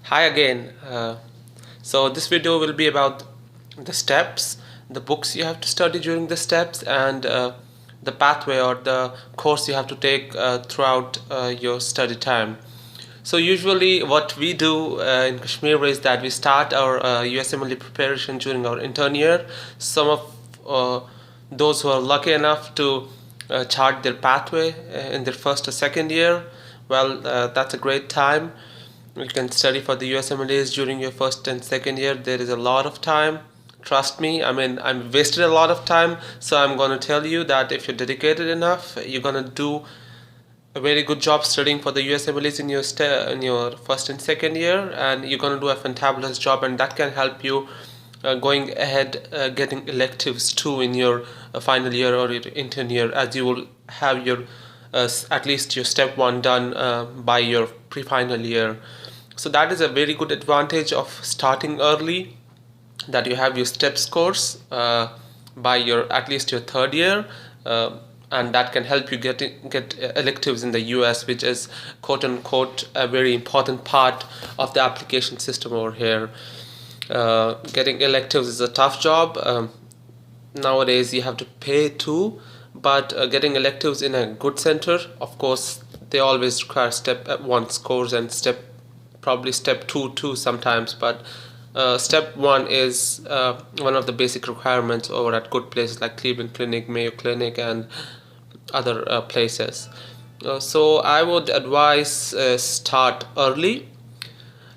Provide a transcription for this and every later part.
Hi again. So this video will be about the steps, the books you have to study during the steps, and the pathway or the course you have to take throughout your study time. So usually what we do in Kashmir is that we start our USMLE preparation during our intern year. Some of those who are lucky enough to chart their pathway in their first or second year, well, that's a great time. You can study for the USMLEs during your first and second year. There is a lot of time. Trust me, I'm wasted a lot of time. So I'm going to tell you that if you're dedicated enough, you're going to do a very good job studying for the USMLEs in your first and second year, and you're going to do a fantabulous job, and that can help you going ahead getting electives too in your final year or your intern year, as you will have your at least your step one done by your pre-final year. So that is a very good advantage of starting early, that you have your steps course by your at least your third year, and that can help you get electives in the US, which is quote unquote a very important part of the application system over here. Getting electives is a tough job. Nowadays you have to pay too, but getting electives in a good center, of course, they always require step one scores and probably step two too sometimes, but step one is one of the basic requirements over at good places like Cleveland Clinic, Mayo Clinic, and other places. So I would advise start early.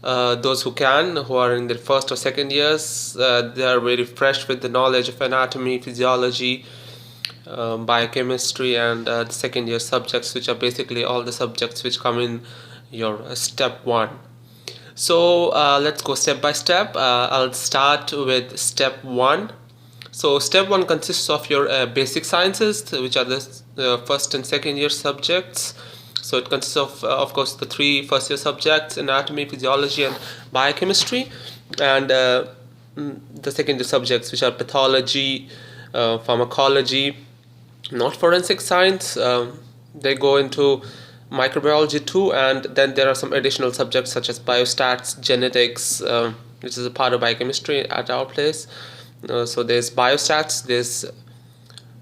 Those who are in their first or second years, they are very fresh with the knowledge of anatomy, physiology, biochemistry, and the second year subjects, which are basically all the subjects which come in your step one. So let's go step by step. I'll start with step one. So step one consists of your basic sciences, which are the first and second year subjects. So it consists of course, the three first year subjects: anatomy, physiology, and biochemistry, and the second year subjects, which are pathology, pharmacology, not forensic science. They go into microbiology too, and then there are some additional subjects such as biostats, genetics, which is a part of biochemistry at our place. So there's biostats, there's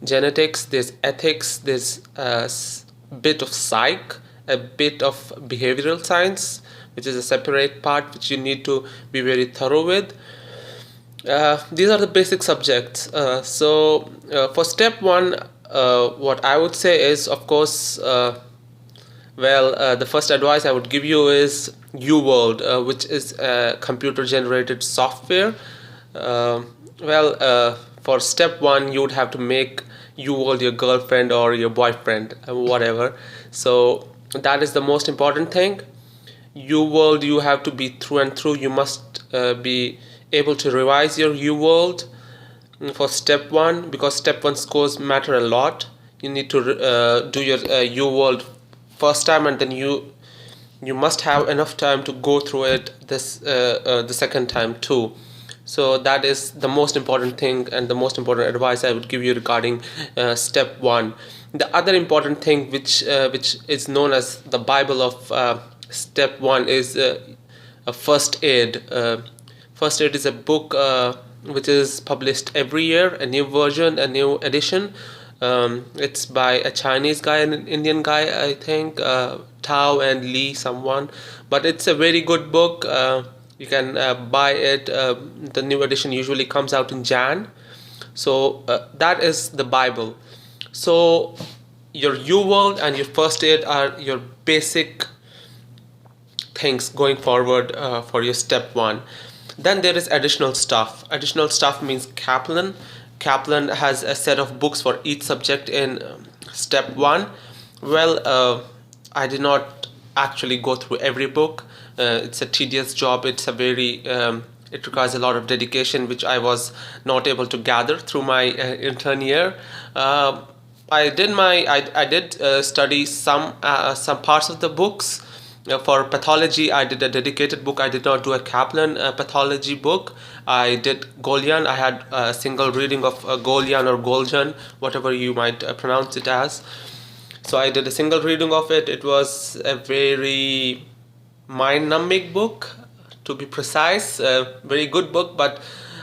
genetics, there's ethics, there's a bit of psych, a bit of behavioral science, which is a separate part which you need to be very thorough with. These are the basic subjects. So for step one, what I would say is, of course, the first advice I would give you is UWorld, which is a computer generated software. For step one, you would have to make UWorld your girlfriend or your boyfriend, whatever. So that is the most important thing. UWorld, you have to be through and through. You must be able to revise your UWorld for step one, because step one scores matter a lot. You need to do your UWorld first time, and then you must have enough time to go through it the second time too. So that is the most important thing and the most important advice I would give you regarding step one. The other important thing, which is known as the Bible of step one, is a first aid. First aid is a book which is published every year, a new version, a new edition. It's by a Chinese guy and an Indian guy, I think, Tao and Lee, someone. But it's a very good book. You can buy it. The new edition usually comes out in Jan. So that is the Bible. So your UWorld and your first aid are your basic things going forward for your step one. Then there is additional stuff. Additional stuff means Kaplan. Kaplan has a set of books for each subject in step one. I did not actually go through every book. It's a tedious job. It's a very it requires a lot of dedication, which I was not able to gather through my intern year. I did study some parts of the books. For pathology, I did a dedicated book. I did not do a Kaplan pathology book. I did Golian. I had a single reading of Golian or Goljan, whatever you might pronounce it as. So I did a single reading of it. It was a very mind-numbing book, to be precise. Very good book, but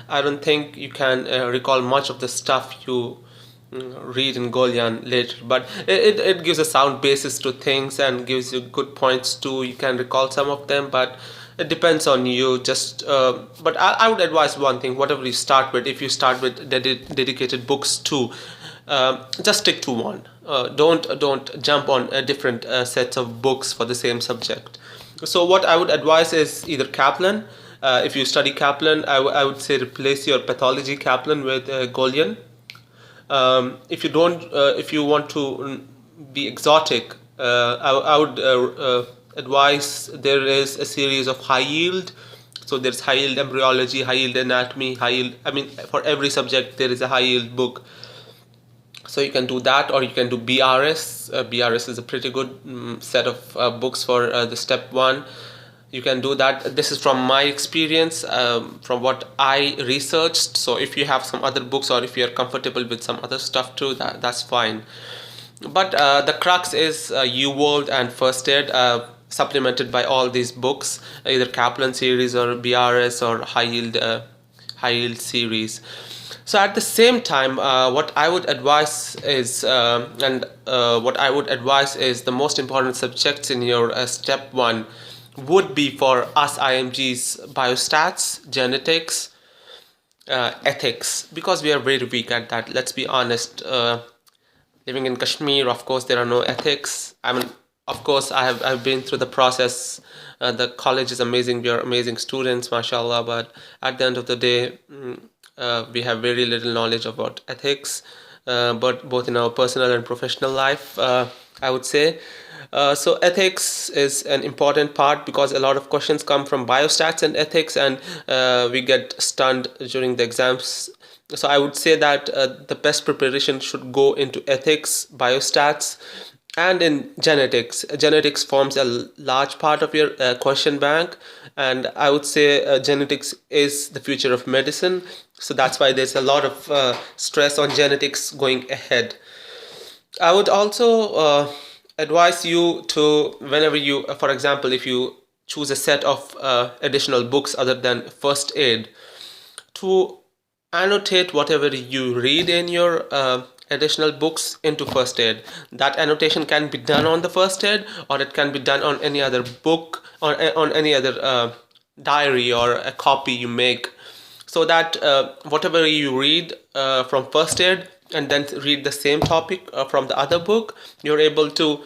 I don't think you can recall much of the stuff you read in Golian later. But it gives a sound basis to things and gives you good points too. You can recall some of them, but it depends on you. Just but I would advise one thing: whatever you start with, if you start with dedicated books too, just stick to one. Don't jump on different sets of books for the same subject. So what I would advise is either Kaplan. If you study Kaplan, I would say replace your pathology Kaplan with Golian. If you don't, if you want to be exotic, I would advise there is a series of high yield. So there's high yield embryology, high yield anatomy, high yield. I mean, for every subject there is a high yield book. So you can do that, or you can do BRS. BRS is a pretty good set of books for the step one. You can do that. This is from my experience, from what I researched. So if you have some other books, or if you're comfortable with some other stuff too, that's fine. But the crux is UWorld and First Aid, supplemented by all these books, either Kaplan series or BRS or high yield series. So at the same time, what I would advise is, the most important subjects in your step one would be for us IMGs: biostats, genetics, ethics, because we are very weak at that. Let's be honest. Living in Kashmir, of course, there are no ethics. I mean, of course, I've been through the process. The college is amazing. We are amazing students, mashallah. But at the end of the day, we have very little knowledge about ethics, but both in our personal and professional life, I would say. So ethics is an important part, because a lot of questions come from biostats and ethics, and we get stunned during the exams. So I would say that the best preparation should go into ethics, biostats, and in genetics. Genetics forms a large part of your question bank, and I would say genetics is the future of medicine. So that's why there's a lot of stress on genetics going ahead. I would also advise you to, whenever you, for example, if you choose a set of additional books other than First Aid, to annotate whatever you read in your additional books into First Aid. That annotation can be done on the First Aid, or it can be done on any other book, or on any other diary or a copy you make, so that whatever you read from First Aid and then read the same topic from the other book, you're able to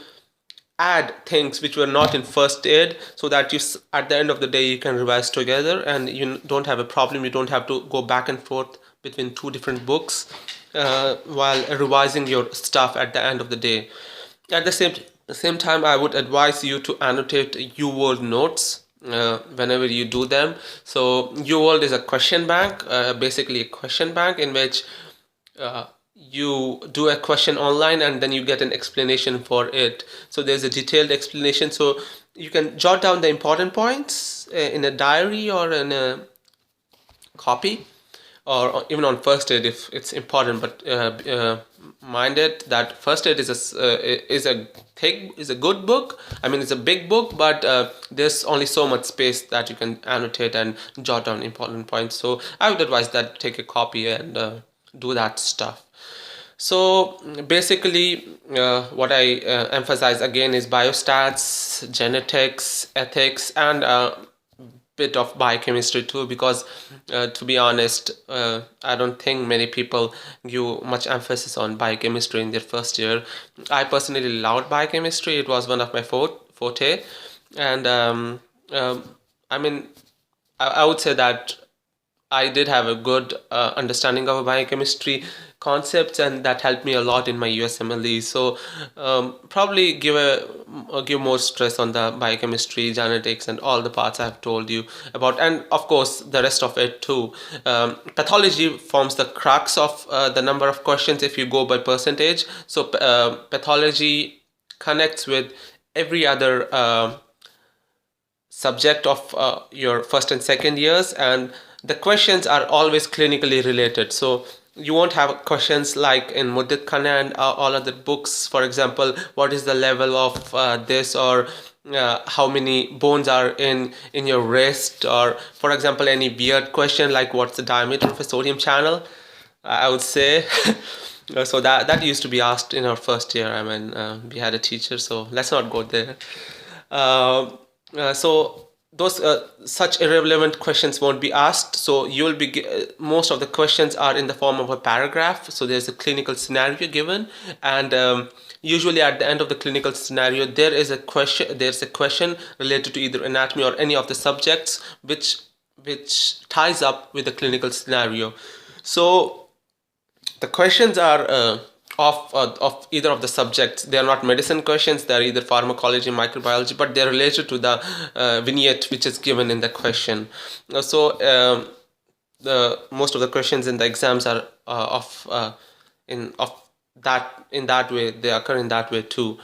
add things which were not in First Aid, so that you, at the end of the day, you can revise together and you don't have a problem. You don't have to go back and forth between two different books while revising your stuff at the end of the day. At the same time, I would advise you to annotate UWorld notes whenever you do them. So UWorld is a question bank, basically a question bank in which you do a question online and then you get an explanation for it. So there's a detailed explanation, so you can jot down the important points in a diary or in a copy, or even on First Aid if it's important. But mind it that First Aid is a good book. I mean, it's a big book, but there's only so much space that you can annotate and jot down important points. So I would advise that take a copy and do that stuff. So basically, what I emphasize again is biostats, genetics, ethics, and bit of biochemistry too, because to be honest, I don't think many people give much emphasis on biochemistry in their first year. I personally loved biochemistry. It was one of my forte, and I mean, I would say that I did have a good understanding of biochemistry concepts, and that helped me a lot in my USMLE. So probably give more stress on the biochemistry, genetics, and all the parts I've told you about, and of course the rest of it too. Pathology forms the crux of the number of questions if you go by percentage. So pathology connects with every other subject of your first and second years, and the questions are always clinically related. So you won't have questions like in Mudit Khana and all other books. For example, what is the level of this, or how many bones are in your wrist, or for example any weird question like what's the diameter of a sodium channel, I would say. So that used to be asked in our first year. I mean, we had a teacher, so let's not go there. So those such irrelevant questions won't be asked. So you will be most of the questions are in the form of a paragraph. So there's a clinical scenario given, and usually at the end of the clinical scenario there is a question. There's a question related to either anatomy or any of the subjects which ties up with the clinical scenario. So the questions are of either of the subjects. They are not medicine questions. They are either pharmacology, microbiology, but they are related to the vignette which is given in the question. The most of the questions in the exams are in that way. They occur in that way too.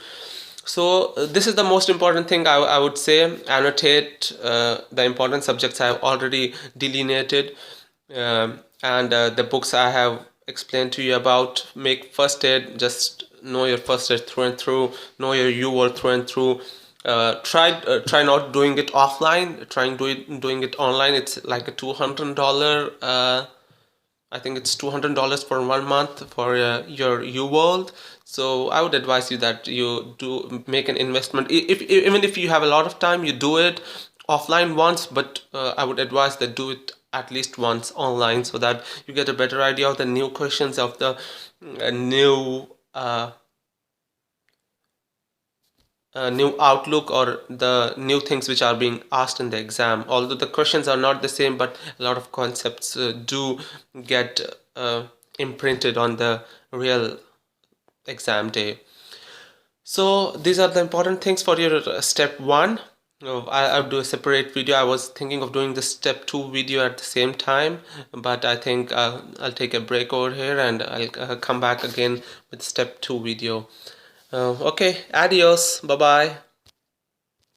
So this is the most important thing I would say. Annotate the important subjects I have already delineated, and the books I have explained to you about. Make first aid, just know your first aid through and through, know your UWorld through and through. Try not doing it offline. Doing it online. It's like a $200. I think it's $200 for 1 month for your UWorld. So I would advise you that you do make an investment. If even if you have a lot of time, you do it offline once. But I would advise that do it at least once online, so that you get a better idea of the new questions, of the new outlook, or the new things which are being asked in the exam. Although the questions are not the same, but a lot of concepts do get imprinted on the real exam day. So these are the important things for your step 1. I'll do a separate video. I was thinking of doing the step 2 video at the same time, but I think I'll take a break over here, and I'll come back again with step 2 video. Okay, adios, bye bye.